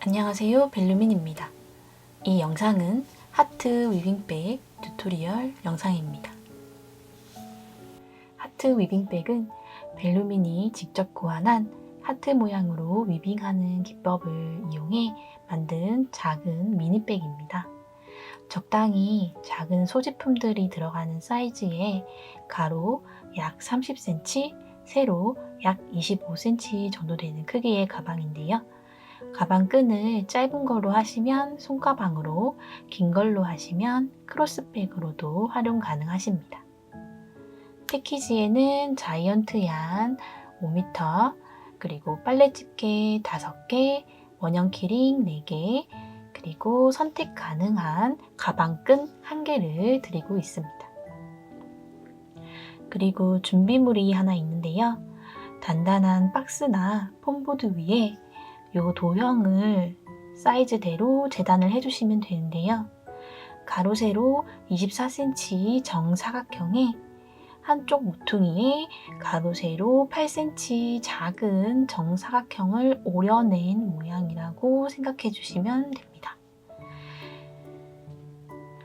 안녕하세요, 벨루민입니다. 이 영상은 하트 위빙백 튜토리얼 영상입니다. 하트 위빙백은 벨루민이 직접 고안한 하트 모양으로 위빙하는 기법을 이용해 만든 작은 미니백입니다. 적당히 작은 소지품들이 들어가는 사이즈에 가로 약 30cm, 세로 약 25cm 정도 되는 크기의 가방인데요. 가방 끈을 짧은 걸로 하시면 손가방으로, 긴 걸로 하시면 크로스백으로도 활용 가능하십니다. 패키지에는 자이언트 얀 5m, 그리고 빨래 집게 5개, 원형 키링 4개, 그리고 선택 가능한 가방 끈 1개를 드리고 있습니다. 그리고 준비물이 하나 있는데요. 단단한 박스나 폼보드 위에 이 도형을 사이즈대로 재단을 해주시면 되는데요. 가로 세로 24cm 정사각형에 한쪽 모퉁이에 가로 세로 8cm 작은 정사각형을 오려낸 모양이라고 생각해 주시면 됩니다.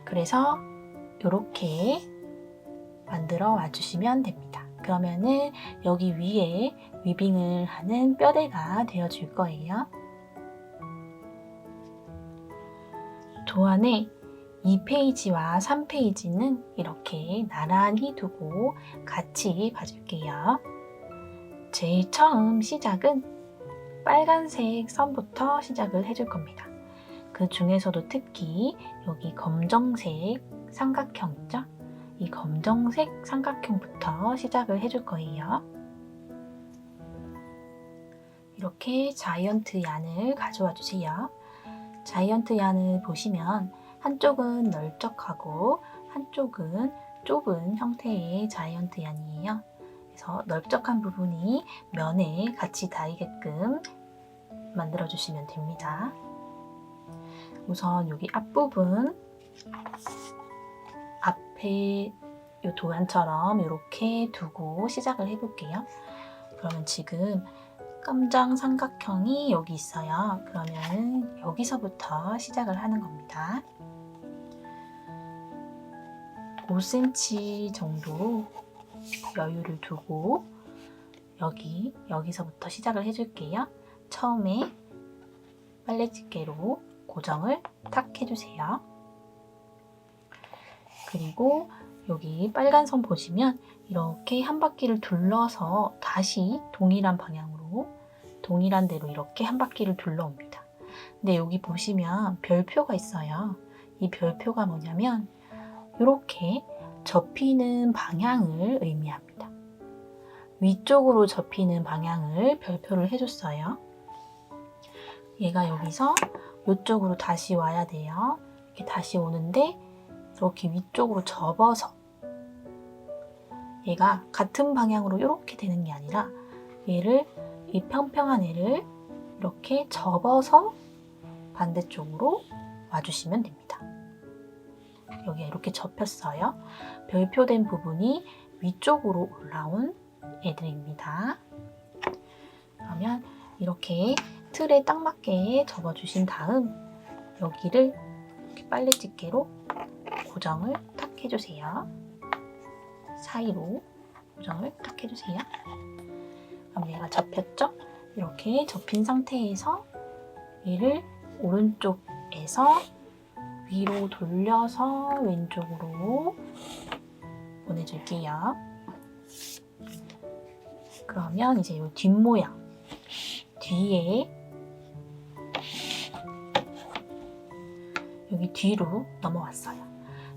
그래서 이렇게 만들어 와주시면 됩니다. 그러면은 여기 위에 위빙을 하는 뼈대가 되어줄 거예요. 도안에 2페이지와 3페이지는 이렇게 나란히 두고 같이 봐줄게요. 제일 처음 시작은 빨간색 선부터 시작을 해줄 겁니다. 그 중에서도 특히 여기 검정색 삼각형 있죠? 이 검정색 삼각형부터 시작을 해줄 거예요. 이렇게 자이언트 얀을 가져와 주세요. 자이언트 얀을 보시면 한쪽은 널쩍하고 한쪽은 좁은 형태의 자이언트 얀이에요. 그래서 널쩍한 부분이 면에 같이 닿게끔 만들어 주시면 됩니다. 우선 여기 앞부분 앞에 이 도안처럼 이렇게 두고 시작을 해볼게요. 그러면 지금 깜장 삼각형이 여기 있어요. 그러면 여기서부터 시작을 하는 겁니다. 5cm 정도 여유를 두고 여기서부터 시작을 해줄게요. 처음에 빨래 집게로 고정을 탁 해주세요. 그리고 여기 빨간 선 보시면 이렇게 한 바퀴를 둘러서 다시 동일한 방향으로 동일한 대로 이렇게 한 바퀴를 둘러옵니다. 근데 여기 보시면 별표가 있어요. 이 별표가 뭐냐면 이렇게 접히는 방향을 의미합니다. 위쪽으로 접히는 방향을 별표를 해줬어요. 얘가 여기서 이쪽으로 다시 와야 돼요. 이렇게 다시 오는데 이렇게 위쪽으로 접어서 얘가 같은 방향으로 이렇게 되는 게 아니라 이 평평한 애를 이렇게 접어서 반대쪽으로 와주시면 됩니다. 여기가 이렇게 접혔어요. 별표된 부분이 위쪽으로 올라온 애들입니다. 그러면 이렇게 틀에 딱 맞게 접어주신 다음 여기를 이렇게 빨래 집게로 고정을 탁 해주세요. 사이로 고정을 탁 해주세요. 그럼 얘가 접혔죠? 이렇게 접힌 상태에서 얘를 오른쪽에서 위로 돌려서 왼쪽으로 보내줄게요. 그러면 이제 이 뒷모양 뒤에 여기 뒤로 넘어왔어요.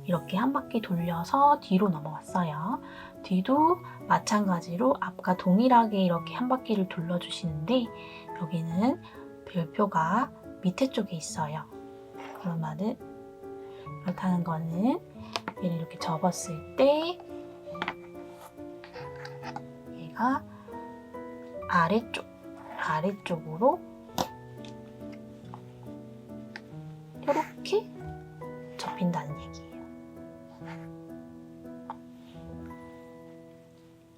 이렇게 한 바퀴 돌려서 뒤로 넘어왔어요. 뒤도 마찬가지로 앞과 동일하게 이렇게 한 바퀴를 돌려주시는데 여기는 별표가 밑에 쪽에 있어요. 그렇다는 거는 얘를 이렇게 접었을 때 얘가 아래쪽으로 이렇게 접힌다는 얘기예요.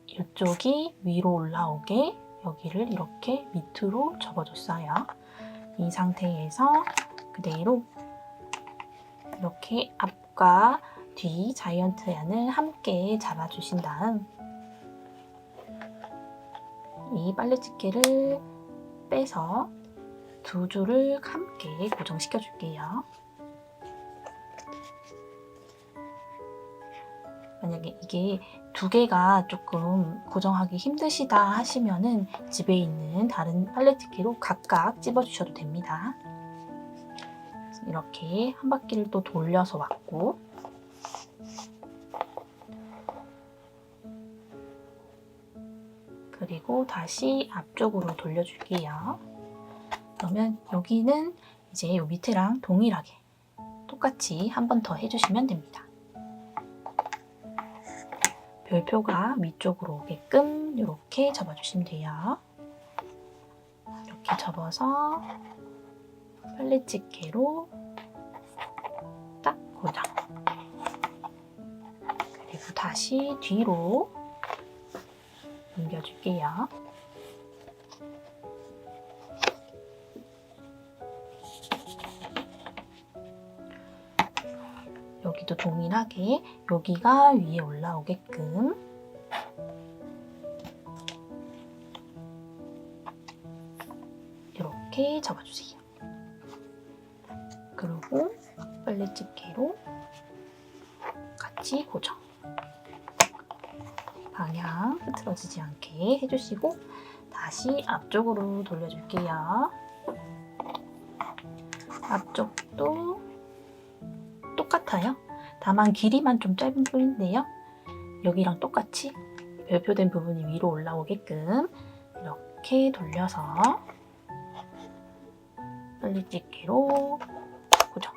이쪽이 위로 올라오게 여기를 이렇게 밑으로 접어줬어요. 이 상태에서 그대로 이렇게 앞과 뒤 자이언트 얀을 함께 잡아주신 다음 이 빨래집게를 빼서 두 줄을 함께 고정시켜 줄게요. 만약에 이게 두 개가 조금 고정하기 힘드시다 하시면은 집에 있는 다른 빨래집게로 각각 찝어주셔도 됩니다. 이렇게 한 바퀴를 또 돌려서 왔고 그리고 다시 앞쪽으로 돌려줄게요. 그러면 여기는 이제 이 밑에랑 동일하게 똑같이 한 번 더 해주시면 됩니다. 별표가 위쪽으로 오게끔 이렇게 접어주시면 돼요. 이렇게 접어서 빨래집게로 딱 고정. 그리고 다시 뒤로 옮겨줄게요. 여기도 동일하게 여기가 위에 올라오게끔 이렇게 접어주세요. 그리고 빨래집게로 같이 고정. 방향 흐트러지지 않게 해주시고 다시 앞쪽으로 돌려줄게요. 앞쪽도 똑같아요. 다만 길이만 좀 짧은 뿐인데요. 여기랑 똑같이 별표된 부분이 위로 올라오게끔 이렇게 돌려서 빨래집게로 고정.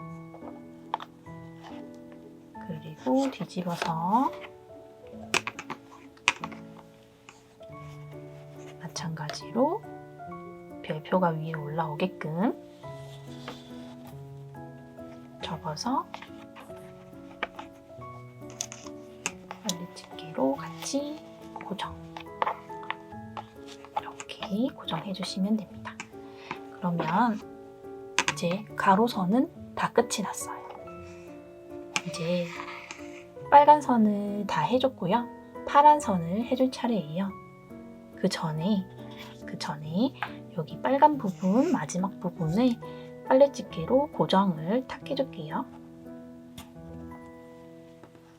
그리고 뒤집어서 마찬가지로 별표가 위에 올라오게끔 접어서 빨래집게로 같이 고정. 이렇게 고정해 주시면 됩니다. 그러면 이제 가로선은 다 끝이 났어요. 이제 빨간 선을 다 해줬고요. 파란 선을 해줄 차례예요. 그 전에 여기 빨간 부분, 마지막 부분을 빨래집게로 고정을 탁 해줄게요.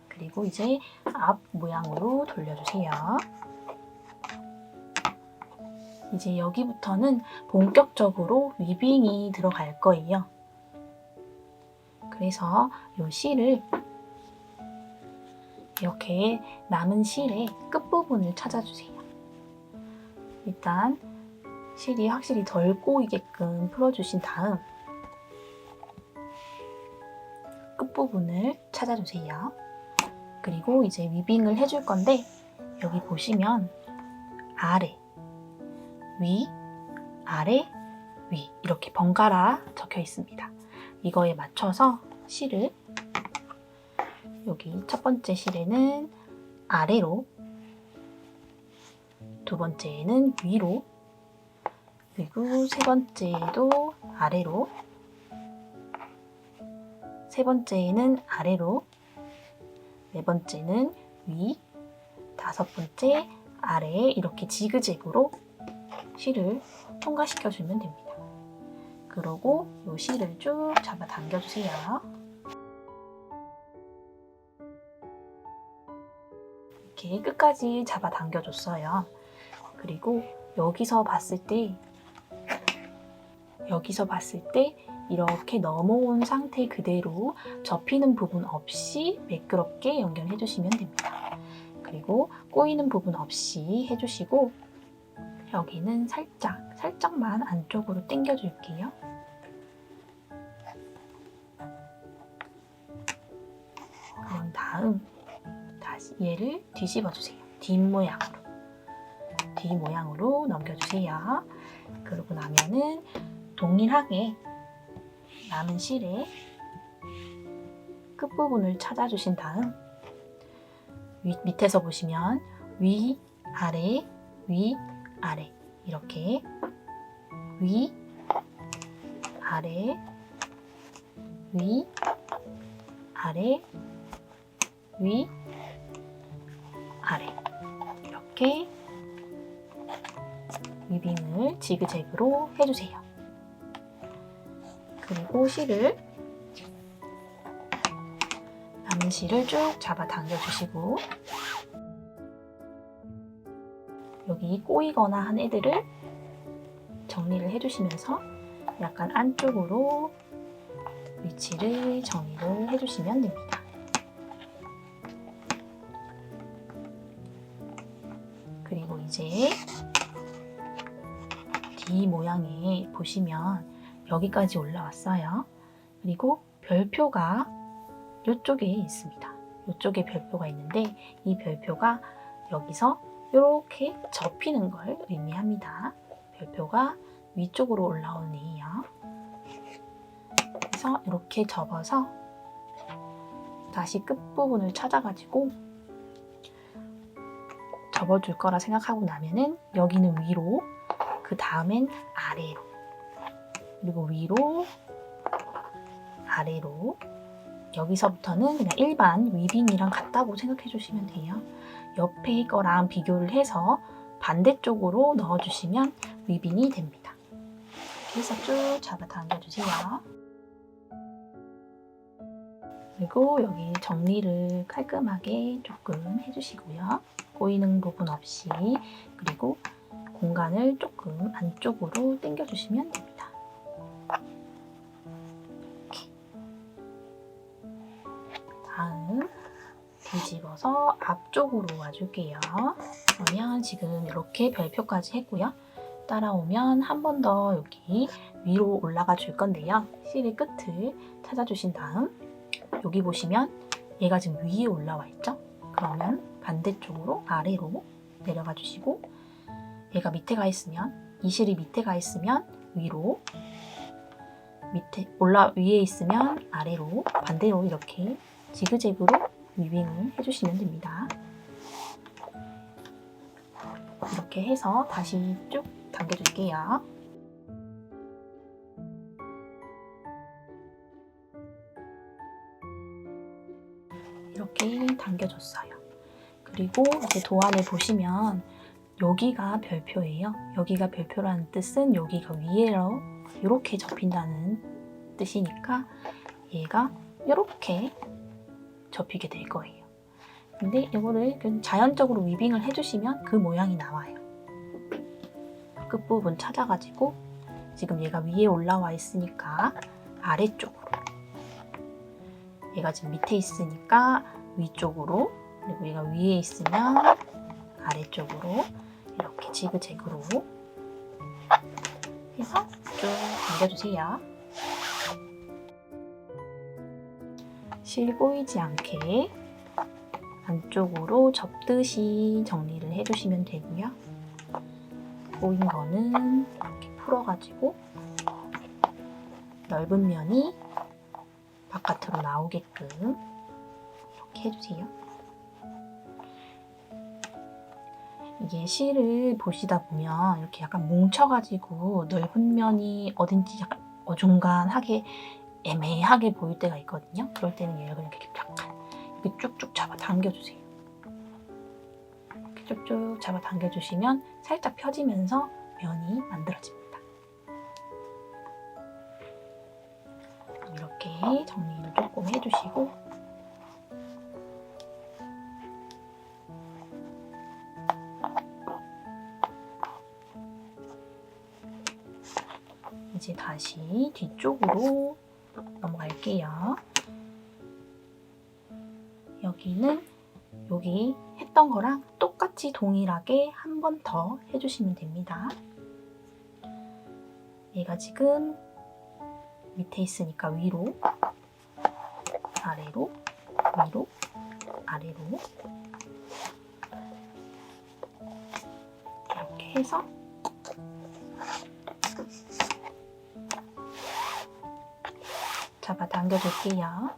그리고 이제 앞 모양으로 돌려주세요. 이제 여기부터는 본격적으로 위빙이 들어갈 거예요. 그래서 이 실을 이렇게 남은 실의 끝부분을 찾아주세요. 일단 실이 확실히 덜 꼬이게끔 풀어주신 다음 끝부분을 찾아주세요. 그리고 이제 위빙을 해줄 건데 여기 보시면 아래, 위, 아래, 위 이렇게 번갈아 적혀 있습니다. 이거에 맞춰서 실을 여기 첫 번째 실에는 아래로, 두 번째에는 위로, 그리고 세 번째에도 아래로, 세 번째에는 아래로, 네 번째는 위, 다섯 번째 아래 이렇게 지그재그로 실을 통과시켜주면 됩니다. 그러고 이 실을 쭉 잡아 당겨주세요. 이렇게 끝까지 잡아 당겨줬어요. 그리고 여기서 봤을 때 이렇게 넘어온 상태 그대로 접히는 부분 없이 매끄럽게 연결해 주시면 됩니다. 그리고 꼬이는 부분 없이 해주시고 여기는 살짝만 안쪽으로 당겨 줄게요. 그런 다음 다시 얘를 뒤집어 주세요. 뒷모양으로 넘겨주세요. 그러고 나면은 동일하게 남은 실의 끝부분을 찾아주신 다음 밑에서 보시면 위, 아래, 위, 아래 이렇게 위, 아래, 위, 아래, 위, 아래. 이렇게 위빙을 지그재그로 해주세요. 그리고 실을, 남은 실을 쭉 잡아 당겨주시고, 여기 꼬이거나 한 애들을 정리를 해주시면서 약간 안쪽으로 위치를 정리를 해주시면 됩니다. 그리고 이제 뒤 모양에 보시면 여기까지 올라왔어요. 그리고 별표가 이쪽에 있습니다. 이쪽에 별표가 있는데 이 별표가 여기서 이렇게 접히는 걸 의미합니다. 별표가 위쪽으로 올라오는 이에요. 그래서 이렇게 접어서 다시 끝부분을 찾아가지고 접어줄 거라 생각하고 나면은 여기는 위로, 그 다음엔 아래로, 그리고 위로, 아래로. 여기서부터는 그냥 일반 위빙이랑 같다고 생각해 주시면 돼요. 옆에 거랑 비교를 해서 반대쪽으로 넣어주시면 위빙이 됩니다. 이렇게 해서 쭉 잡아 당겨주세요. 그리고 여기 정리를 깔끔하게 조금 해주시고요. 꼬이는 부분 없이, 그리고 공간을 조금 안쪽으로 당겨주시면 됩니다. 이렇게. 다음 뒤집어서 앞쪽으로 와줄게요. 그러면 지금 이렇게 별표까지 했고요. 따라오면 한 번 더 여기 위로 올라가 줄 건데요. 실의 끝을 찾아주신 다음 여기 보시면 얘가 지금 위에 올라와 있죠? 그러면 반대쪽으로 아래로 내려가 주시고, 얘가 밑에 가 있으면, 이 실이 밑에 가 있으면 위로, 밑에 위에 있으면 아래로, 반대로 이렇게 지그재그로 위빙을 해주시면 됩니다. 이렇게 해서 다시 쭉 당겨줄게요. 이렇게 당겨줬어요. 그리고 이제 도안을 보시면 여기가 별표예요. 여기가 별표라는 뜻은 여기가 위로 이렇게 접힌다는 뜻이니까 얘가 이렇게 접히게 될 거예요. 근데 이거를 자연적으로 위빙을 해주시면 그 모양이 나와요. 끝부분 찾아가지고 지금 얘가 위에 올라와 있으니까 아래쪽으로, 얘가 지금 밑에 있으니까 위쪽으로, 그리고 얘가 위에 있으면 아래쪽으로 이렇게 지그재그로 해서 쭉 당겨주세요. 실 꼬이지 않게 안쪽으로 접듯이 정리를 해주시면 되고요. 꼬인 거는 이렇게 풀어가지고 넓은 면이 바깥으로 나오게끔 이렇게 해주세요. 이게 실을 보시다 보면 이렇게 약간 뭉쳐가지고 넓은 면이 어딘지 약간 어중간하게 애매하게 보일 때가 있거든요. 그럴 때는 얘를 이렇게 쭉쭉 잡아 당겨주세요. 이렇게 쭉쭉 잡아 당겨주시면 살짝 펴지면서 면이 만들어집니다. 이렇게 정리를 조금 해주시고, 이제 다시 뒤쪽으로 넘어갈게요. 여기는 여기 했던 거랑 똑같이 동일하게 한 번 더 해주시면 됩니다. 얘가 지금 밑에 있으니까 위로, 아래로, 위로, 아래로 이렇게 해서 잡아 당겨줄게요.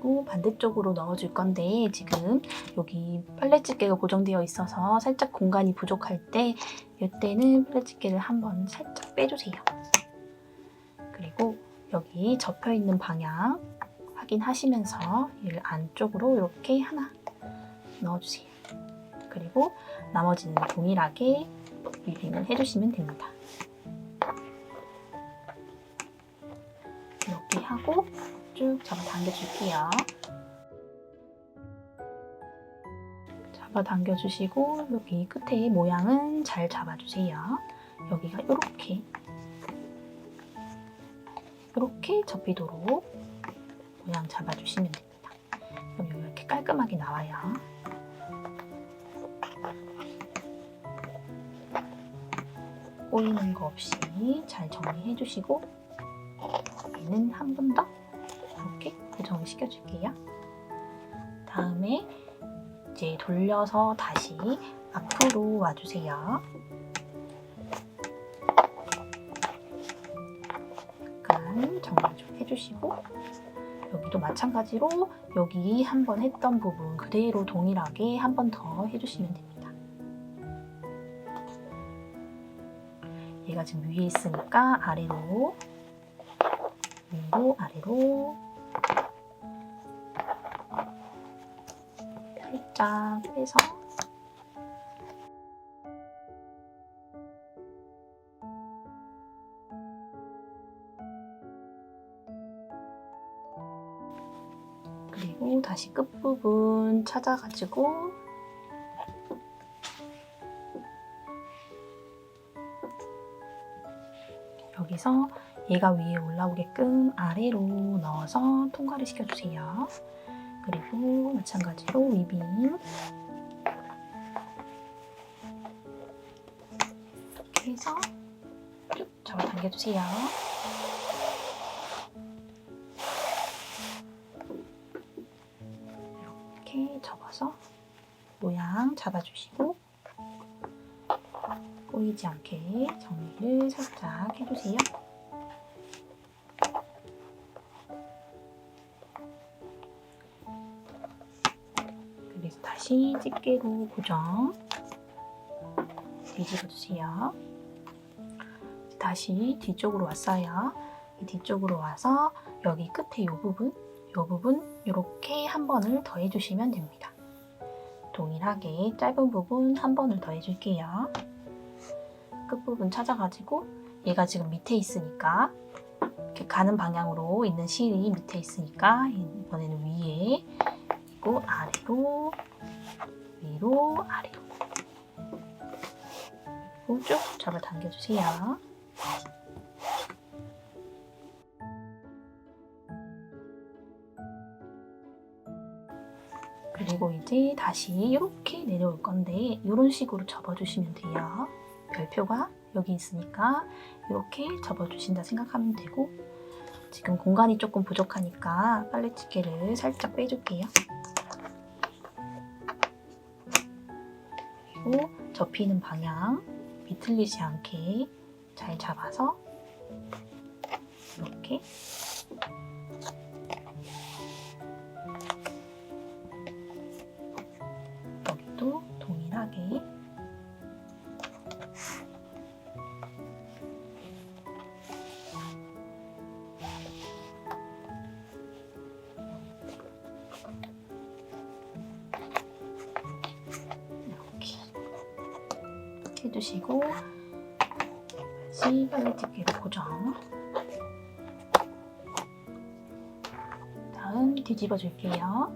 그리고 반대쪽으로 넣어줄 건데 지금 여기 빨래집게가 고정되어 있어서 살짝 공간이 부족할 때 이때는 빨래집게를 한번 살짝 빼주세요. 그리고 여기 접혀있는 방향 확인하시면서 얘를 안쪽으로 이렇게 하나 넣어주세요. 그리고 나머지는 동일하게 위빙을 해주시면 됩니다. 이렇게 하고 쭉 잡아당겨줄게요. 잡아당겨주시고 여기 끝에 모양은 잘 잡아주세요. 여기가 이렇게 접히도록 모양 잡아주시면 됩니다. 그럼 이렇게 깔끔하게 나와요. 꼬이는 거 없이 잘 정리해 주시고 얘는 한 번 더 이렇게 고정을 시켜줄게요. 다음에 이제 돌려서 다시 앞으로 와주세요. 약간 정리 좀 해주시고 여기도 마찬가지로 여기 한 번 했던 부분 그대로 동일하게 한 번 더 해주시면 됩니다. 얘가 지금 위에 있으니까 아래로 위로 아래로 살짝 빼서 그리고 다시 끝부분 찾아가지고 여기서 얘가 위에 올라오게끔 아래로 넣어서 통과를 시켜주세요. 그리고 마찬가지로 위빙 이렇게 해서 쭉 잡아당겨주세요. 이렇게 접어서 모양 잡아주시고 꼬이지 않게 정리를 살짝 해주세요. 그래서 다시 집게로 고정 뒤집어주세요. 다시 뒤쪽으로 왔어요. 이 뒤쪽으로 와서 여기 끝에 이 부분 이렇게 한 번을 더 해주시면 됩니다. 동일하게 짧은 부분 한 번을 더 해줄게요. 끝부분 찾아가지고 얘가 지금 밑에 있으니까 이렇게 가는 방향으로 있는 실이 밑에 있으니까 이번에는 위에 그리고 아래로 위로 아래로 그리고 쭉 잡아당겨주세요. 그리고 이제 다시 이렇게 내려올 건데 이런 식으로 접어주시면 돼요. 별표가 여기 있으니까 이렇게 접어주신다 생각하면 되고 지금 공간이 조금 부족하니까 빨래집게를 살짝 빼줄게요. 그리고 접히는 방향 비틀리지 않게 잘 잡아서 이렇게 여기도 동일하게 해주시고 다시 빨래집게로 고정. 다음 뒤집어 줄게요.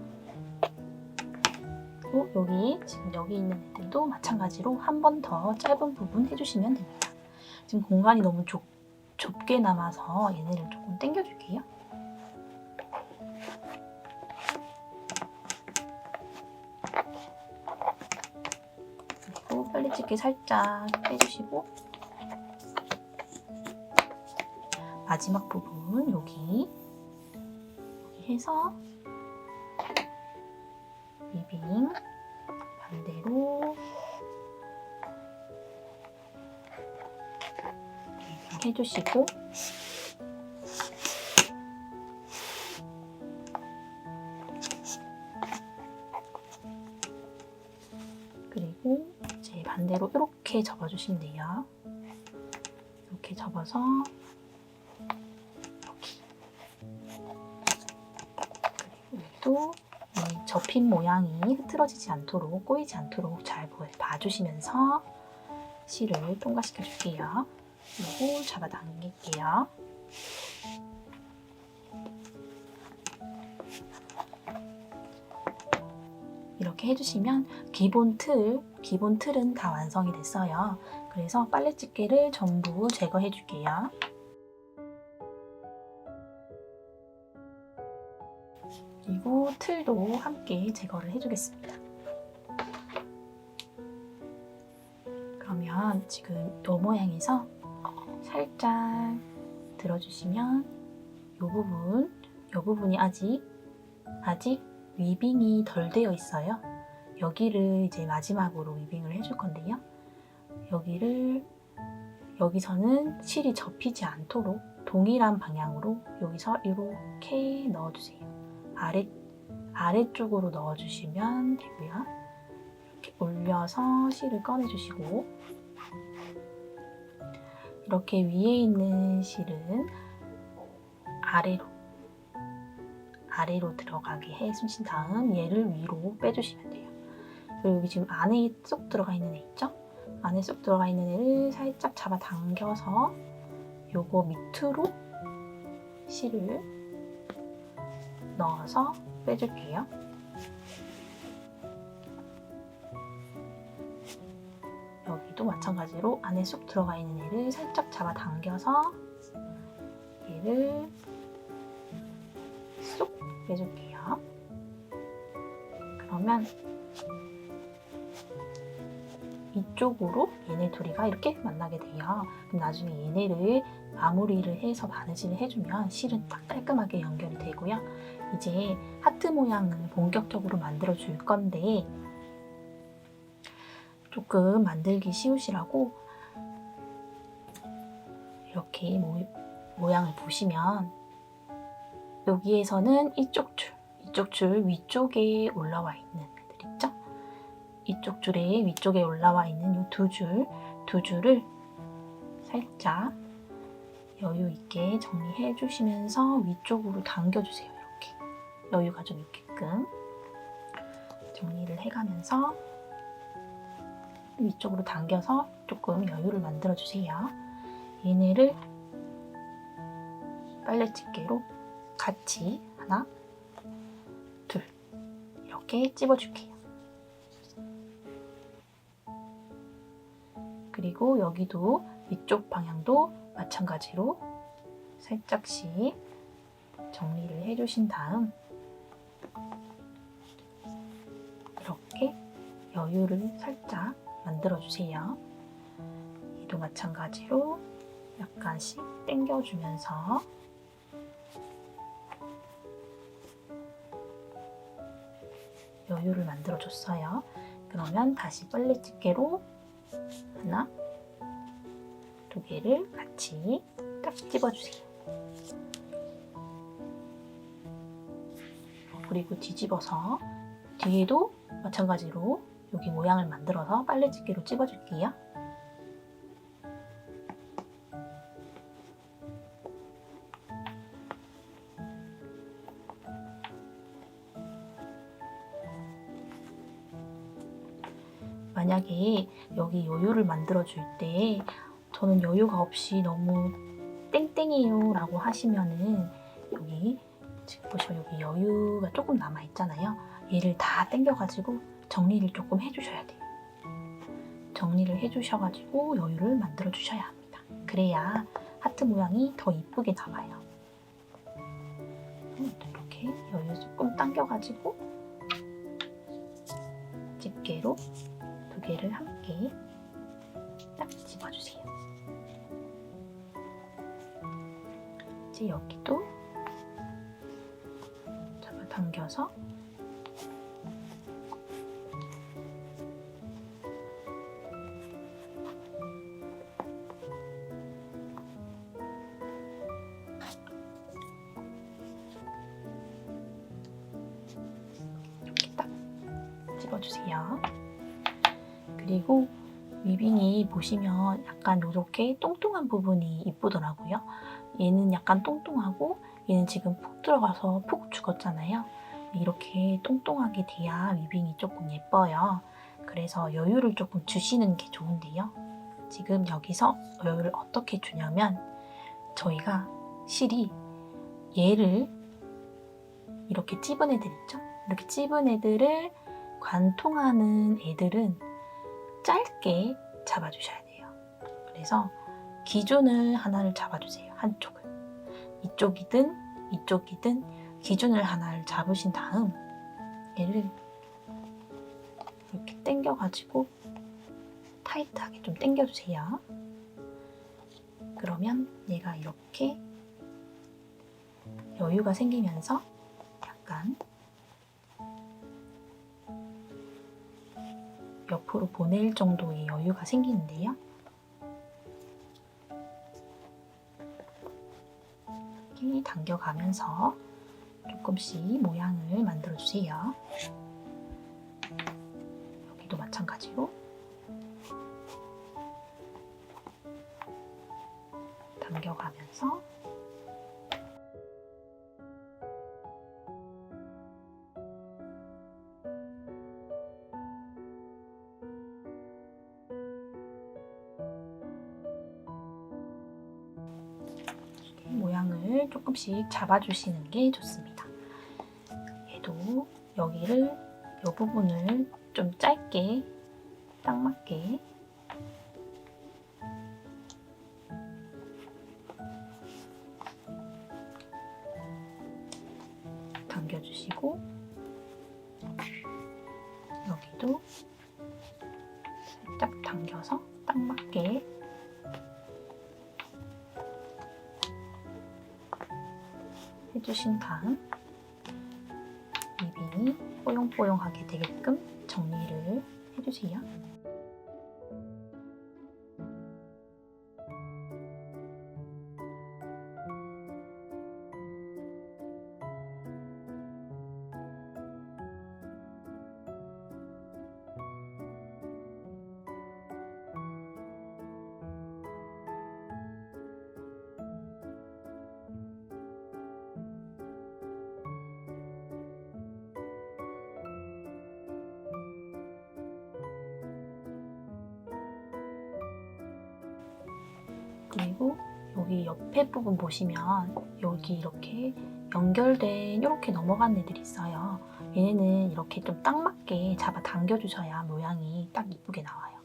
그리고 여기 지금 여기 있는 애들도 마찬가지로 한 번 더 짧은 부분 해주시면 됩니다. 지금 공간이 너무 좁게 남아서 얘네를 조금 당겨 줄게요. 빨래집게 살짝 빼주시고 마지막 부분 여기 해서 위빙 반대로 위빙 해주시고 아래로 이렇게 접어주시면 돼요. 이렇게 접어서 이렇게. 그리고 여기도 이 접힌 모양이 흐트러지지 않도록, 꼬이지 않도록 잘 봐주시면서 실을 통과시켜 줄게요. 그리고 잡아당길게요. 이렇게 해주시면 기본 틀은 다 완성이 됐어요. 그래서 빨래집게를 전부 제거해 줄게요. 그리고 틀도 함께 제거를 해주겠습니다. 그러면 지금 이 모양에서 살짝 들어주시면 이 부분이 아직 위빙이 덜 되어 있어요. 여기를 이제 마지막으로 위빙을 해줄 건데요. 여기서는 실이 접히지 않도록 동일한 방향으로 여기서 이렇게 넣어주세요. 아래쪽으로 넣어주시면 되고요. 이렇게 올려서 실을 꺼내주시고, 이렇게 위에 있는 실은 아래로 들어가게 해주신 다음 얘를 위로 빼주시면 돼요. 그리고 여기 지금 안에 쏙 들어가 있는 애 있죠? 안에 쏙 들어가 있는 애를 살짝 잡아 당겨서 요거 밑으로 실을 넣어서 빼줄게요. 여기도 마찬가지로 안에 쏙 들어가 있는 애를 살짝 잡아 당겨서 얘를 쏙 빼줄게요. 그러면 이쪽으로 얘네 둘이가 이렇게 만나게 돼요. 그럼 나중에 얘네를 마무리를 해서 바느질을 해주면 실은 딱 깔끔하게 연결이 되고요. 이제 하트 모양을 본격적으로 만들어 줄 건데, 조금 만들기 쉬우시라고 이렇게 모양을 보시면 여기에서는 이쪽 줄 위쪽에 올라와 있는 애들 있죠? 이쪽 줄의 위쪽에 올라와 있는 이 두 줄을 살짝 여유 있게 정리해 주시면서 위쪽으로 당겨주세요. 이렇게 여유가 좀 있게끔 정리를 해가면서 위쪽으로 당겨서 조금 여유를 만들어 주세요. 얘네를 빨래집게로 같이 하나, 둘 이렇게 찝어줄게요. 그리고 여기도 위쪽 방향도 마찬가지로 살짝씩 정리를 해주신 다음 이렇게 여유를 살짝 만들어주세요. 얘도 마찬가지로 약간씩 당겨주면서 여유를 만들어줬어요. 그러면 다시 빨래집게로 하나, 두 개를 같이 딱 집어주세요. 그리고 뒤집어서 뒤에도 마찬가지로 여기 모양을 만들어서 빨래집게로 집어줄게요. 만약에 여기 여유를 만들어줄 때 저는 여유가 없이 너무 땡땡이에요 라고 하시면은 여기 지금 보시면 여기 여유가 조금 남아있잖아요. 얘를 다 당겨가지고 정리를 조금 해주셔야 돼요. 정리를 해주셔가지고 여유를 만들어 주셔야 합니다. 그래야 하트 모양이 더 이쁘게 나와요. 이렇게 여유 조금 당겨가지고 집게로 두 개를 함께 딱 집어주세요. 이제 여기도 잡아당겨서 이렇게 딱 집어주세요. 그리고 위빙이 보시면 약간 이렇게 뚱뚱한 부분이 이쁘더라고요. 얘는 약간 뚱뚱하고 얘는 지금 푹 들어가서 푹 죽었잖아요. 이렇게 뚱뚱하게 돼야 위빙이 조금 예뻐요. 그래서 여유를 조금 주시는 게 좋은데요. 지금 여기서 여유를 어떻게 주냐면 저희가 실이 얘를 이렇게 찝은 애들 있죠? 이렇게 찝은 애들을 관통하는 애들은 짧게 잡아주셔야 돼요. 그래서 기준을 하나를 잡아주세요. 한쪽을. 이쪽이든 이쪽이든 기준을 하나를 잡으신 다음 얘를 이렇게 당겨가지고 타이트하게 좀 당겨주세요. 그러면 얘가 이렇게 여유가 생기면서 약간 옆으로 보낼 정도의 여유가 생기는데요. 이렇게 당겨가면서 조금씩 모양을 만들어주세요. 여기도 마찬가지로 당겨가면서 모양을 조금씩 잡아주시는 게 좋습니다. 얘도 여기를 이 부분을 좀 짧게 딱 맞게 당겨주시고 여기도 살짝 당겨서 딱 맞게 해주신 다음 위빙이 뽀용뽀용하게 되게끔 정리를 해주세요. 그리고 여기 옆에 부분 보시면 여기 이렇게 연결된 이렇게 넘어간 애들이 있어요. 얘네는 이렇게 좀 딱 맞게 잡아 당겨주셔야 모양이 딱 이쁘게 나와요.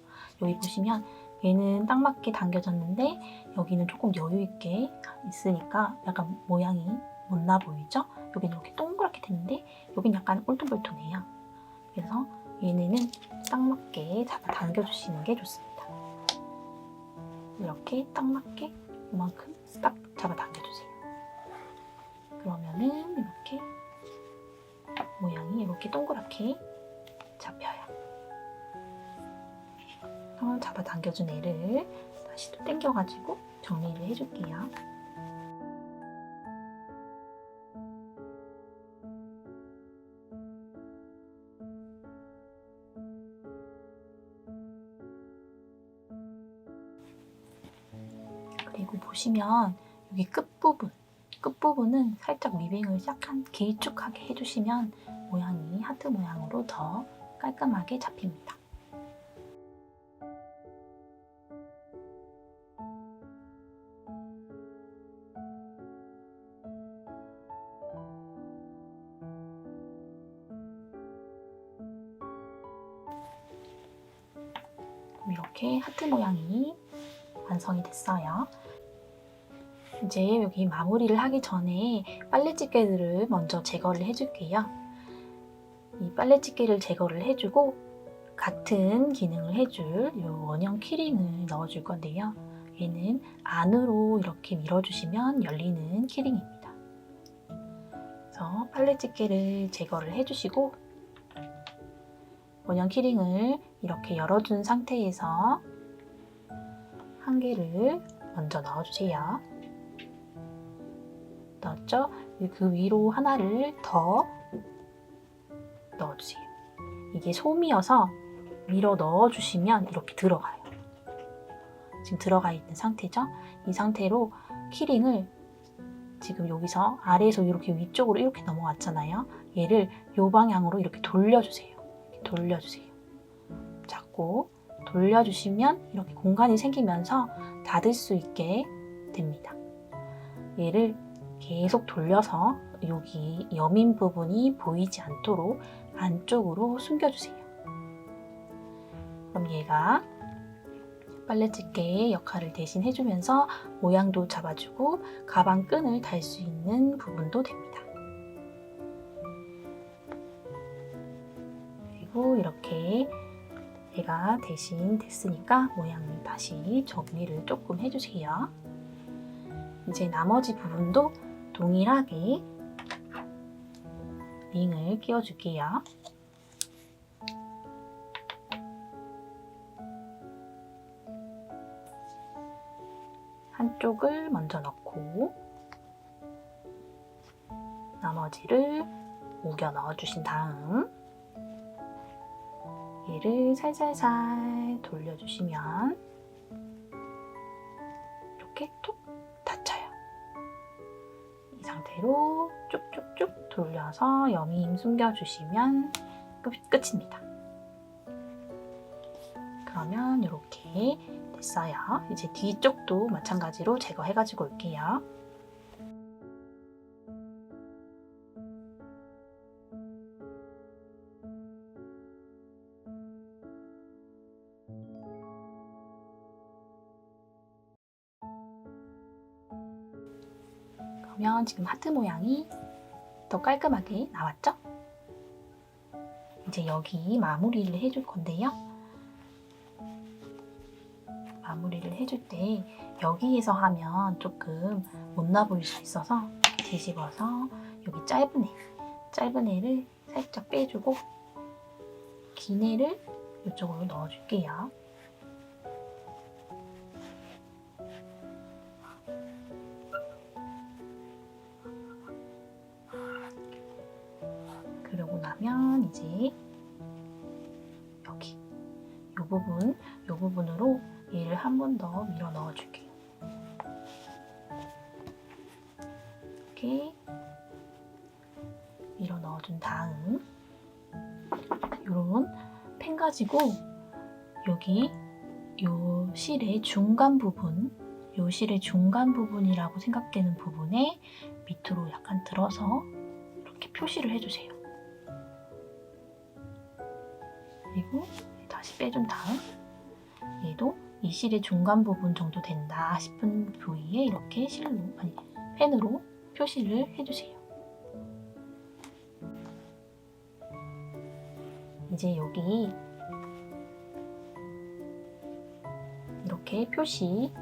여기 보시면 얘는 딱 맞게 당겨졌는데 여기는 조금 여유 있게 있으니까 약간 모양이 못나 보이죠? 여기는 이렇게 동그랗게 됐는데 여기는 약간 울퉁불퉁해요. 그래서 얘네는 딱 맞게 잡아 당겨주시는 게 좋습니다. 이렇게 딱 맞게 이만큼 딱 잡아 당겨주세요. 그러면은 이렇게 모양이 이렇게 동그랗게 잡혀요. 잡아 당겨준 애를 다시 또 당겨가지고 정리를 해줄게요. 그리고 보시면 여기 끝부분은 살짝 위빙을 약간 길쭉하게 해주시면 모양이 하트 모양으로 더 깔끔하게 잡힙니다. 이렇게 하트 모양이 완성이 됐어요. 이제 여기 마무리를 하기 전에 빨래집게들을 먼저 제거를 해줄게요. 이 빨래집게를 제거를 해주고 같은 기능을 해줄 이 원형 키링을 넣어줄 건데요. 얘는 안으로 이렇게 밀어주시면 열리는 키링입니다. 그래서 빨래집게를 제거를 해주시고 원형 키링을 이렇게 열어준 상태에서 한 개를 먼저 넣어주세요. 넣었죠? 그 위로 하나를 더 넣어주세요. 이게 솜이어서 밀어 넣어주시면 이렇게 들어가요. 지금 들어가 있는 상태죠. 이 상태로 키링을 지금 여기서 아래에서 이렇게 위쪽으로 이렇게 넘어왔잖아요. 얘를 이 방향으로 이렇게 돌려주세요. 이렇게 돌려주세요. 잡고 돌려주시면 이렇게 공간이 생기면서 닫을 수 있게 됩니다. 얘를 계속 돌려서 여기 여민 부분이 보이지 않도록 안쪽으로 숨겨주세요. 그럼 얘가 빨래집게의 역할을 대신 해주면서 모양도 잡아주고 가방 끈을 달 수 있는 부분도 됩니다. 그리고 이렇게 얘가 대신 됐으니까 모양을 다시 정리를 조금 해주세요. 이제 나머지 부분도 동일하게 링을 끼워줄게요. 한쪽을 먼저 넣고 나머지를 우겨 넣어주신 다음 얘를 살살살 돌려주시면 이렇게 툭 닫혀요. 이 상태로 쭉쭉쭉 돌려서 여밈 숨겨주시면 끝입니다. 그러면 이렇게 됐어요. 이제 뒤쪽도 마찬가지로 제거해가지고 올게요. 그러면 지금 하트 모양이 더 깔끔하게 나왔죠? 이제 여기 마무리를 해줄 건데요. 마무리를 해줄 때 여기에서 하면 조금 못나 보일 수 있어서 뒤집어서 여기 짧은 애를 살짝 빼주고 긴 애를 이쪽으로 넣어줄게요. 그러고 나면 이제 여기 이 부분으로 얘를 한 번 더 밀어 넣어줄게요. 이렇게 밀어 넣어준 다음 이런 펜 가지고 여기 요 실의 중간 부분이라고 생각되는 부분에 밑으로 약간 들어서 이렇게 표시를 해주세요. 그리고 다시 빼준 다음 얘도 이 실의 중간 부분 정도 된다 싶은 부위에 이렇게 펜으로 표시를 해주세요. 이제 여기 이렇게 표시,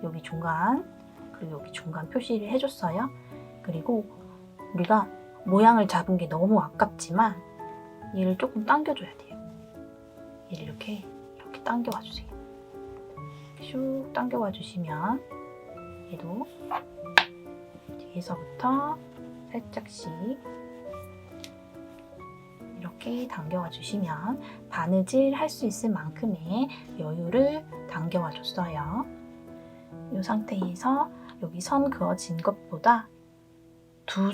여기 중간, 그리고 여기 중간 표시를 해줬어요. 그리고 우리가 모양을 잡은 게 너무 아깝지만 얘를 조금 당겨줘야 돼요. 얘를 이렇게 당겨와 주세요. 슉 당겨와 주시면 얘도 뒤에서부터 살짝씩 이렇게 당겨와 주시면 바느질 할 수 있을 만큼의 여유를 당겨와 줬어요. 이 상태에서 여기 선 그어진 것보다 두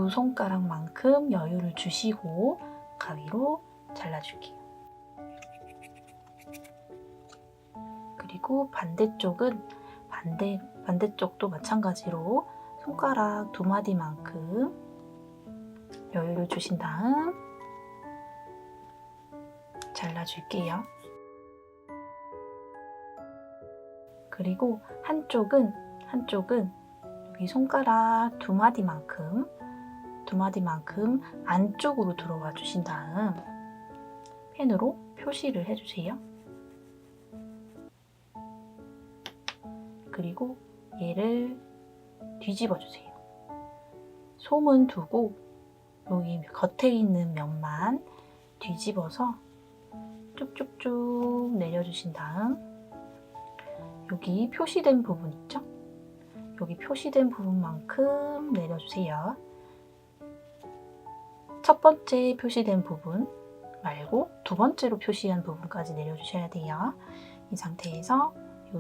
손가락만큼 여유를 주시고 가위로 잘라줄게요. 그리고 반대쪽도 마찬가지로 손가락 2마디만큼 여유를 주신 다음 잘라줄게요. 그리고 한쪽은 여기 손가락 2마디만큼 안쪽으로 들어와 주신 다음 펜으로 표시를 해주세요. 그리고 얘를 뒤집어 주세요. 솜은 두고 여기 겉에 있는 면만 뒤집어서 쭉쭉쭉 내려주신 다음 여기 표시된 부분 있죠? 여기 표시된 부분만큼 내려주세요. 첫 번째 표시된 부분 말고 두 번째로 표시한 부분까지 내려주셔야 돼요. 이 상태에서 이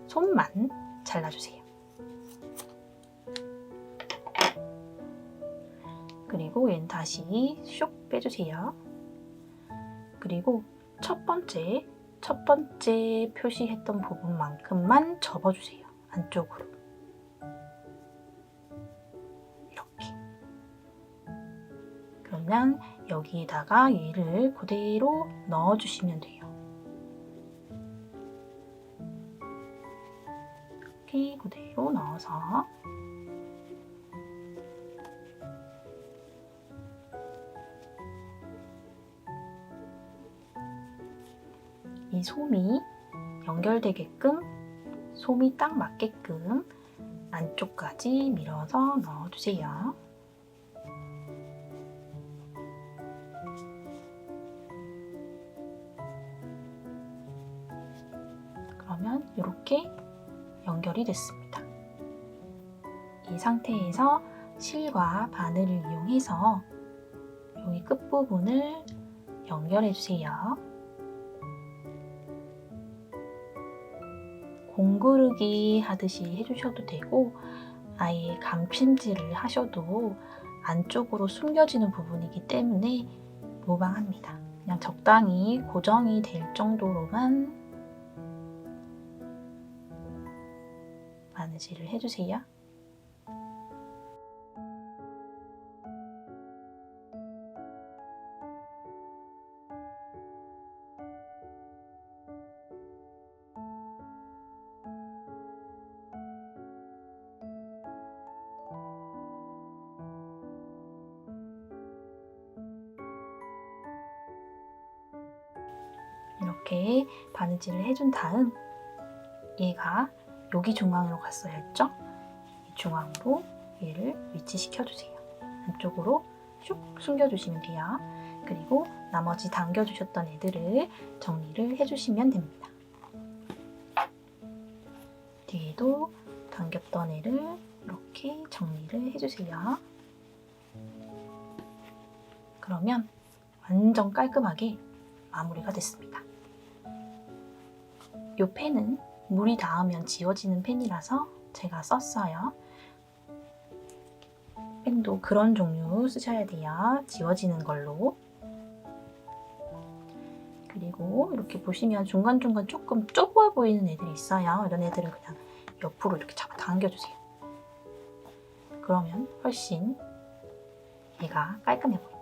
솜만 잘라주세요. 그리고 얘는 다시 슉 빼주세요. 그리고 첫 번째 표시했던 부분만큼만 접어주세요. 안쪽으로. 이렇게. 그러면 여기에다가 얘를 그대로 넣어주시면 돼요. 이렇게 그대로 넣어서 이 솜이 연결되게끔, 솜이 딱 맞게끔 안쪽까지 밀어서 넣어주세요. 그러면 이렇게 연결이 됐습니다. 이 상태에서 실과 바늘을 이용해서 여기 끝부분을 연결해 주세요. 공구르기 하듯이 해주셔도 되고 아예 감침질을 하셔도 안쪽으로 숨겨지는 부분이기 때문에 무방합니다. 그냥 적당히 고정이 될 정도로만 바느질을 해주세요. 이렇게 바느질을 해준 다음 얘가 여기 중앙으로 갔어야 했죠? 이 중앙으로 얘를 위치시켜주세요. 안쪽으로 슉 숨겨주시면 돼요. 그리고 나머지 당겨주셨던 애들을 정리를 해주시면 됩니다. 뒤에도 당겼던 애를 이렇게 정리를 해주세요. 그러면 완전 깔끔하게 마무리가 됐습니다. 이 펜은 물이 닿으면 지워지는 펜이라서 제가 썼어요. 펜도 그런 종류 쓰셔야 돼요. 지워지는 걸로. 그리고 이렇게 보시면 중간중간 조금 좁아 보이는 애들이 있어요. 이런 애들은 그냥 옆으로 이렇게 잡아 당겨주세요. 그러면 훨씬 얘가 깔끔해 보입니다.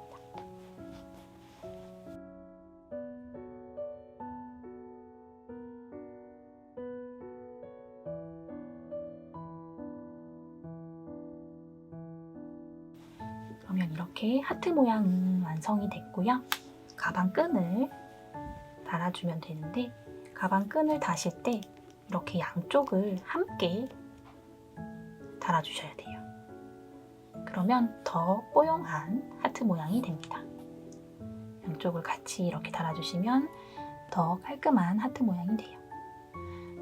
그러면 이렇게 하트 모양은 완성이 됐고요. 가방 끈을 달아주면 되는데 가방 끈을 다실 때 이렇게 양쪽을 함께 달아주셔야 돼요. 그러면 더 뽀용한 하트 모양이 됩니다. 양쪽을 같이 이렇게 달아주시면 더 깔끔한 하트 모양이 돼요.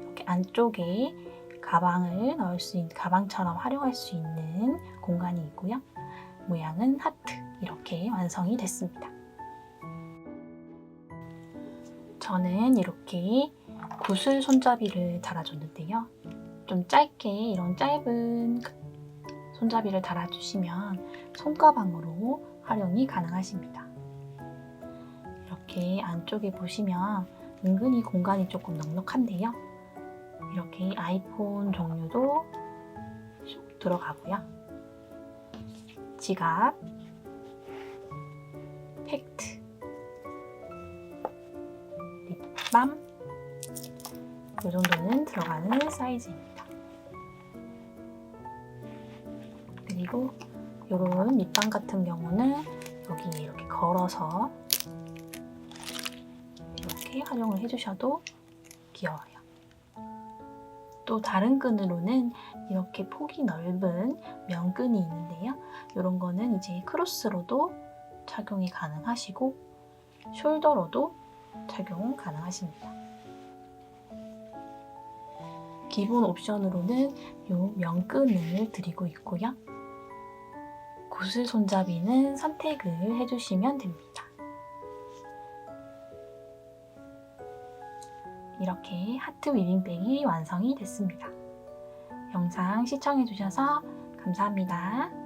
이렇게 안쪽에 가방을 넣을 수 있는, 가방처럼 활용할 수 있는 공간이 있고요. 모양은 하트, 이렇게 완성이 됐습니다. 저는 이렇게 구슬 손잡이를 달아줬는데요. 좀 짧게 이런 짧은 손잡이를 달아주시면 손가방으로 활용이 가능하십니다. 이렇게 안쪽에 보시면 은근히 공간이 조금 넉넉한데요. 이렇게 아이폰 종류도 쏙 들어가고요. 지갑, 팩트, 립밤, 이 정도는 들어가는 사이즈입니다. 그리고 이런 립밤 같은 경우는 여기 이렇게 걸어서 이렇게 활용을 해주셔도 귀여워요. 또 다른 끈으로는 이렇게 폭이 넓은 면끈이 있는데요. 이런 거는 이제 크로스로도 착용이 가능하시고 숄더로도 착용 가능하십니다. 기본 옵션으로는 이 면끈을 드리고 있고요. 구슬 손잡이는 선택을 해주시면 됩니다. 이렇게 하트 위빙백이 완성이 됐습니다. 영상 시청해주셔서 감사합니다.